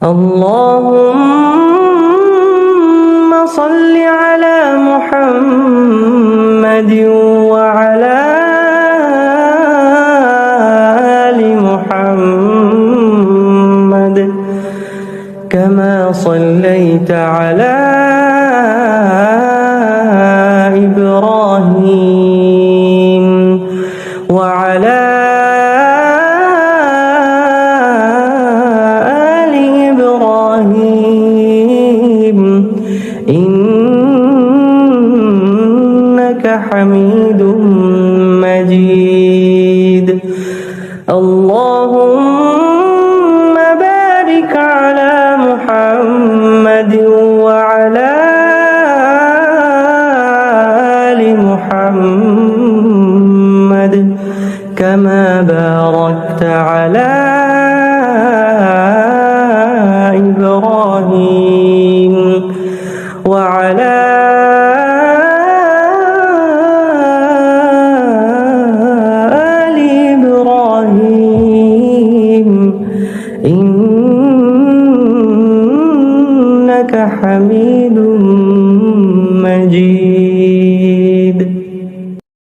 اللهم صل على محمد وعلى آل محمد كما صليت على إبراهيم وعلى آل إبراهيم إنك حميد مجيد. اللهم بارك على محمد وعلى آل محمد كما باركت على إبراهيم وعلى آل إبراهيم إنك حميد مجيد.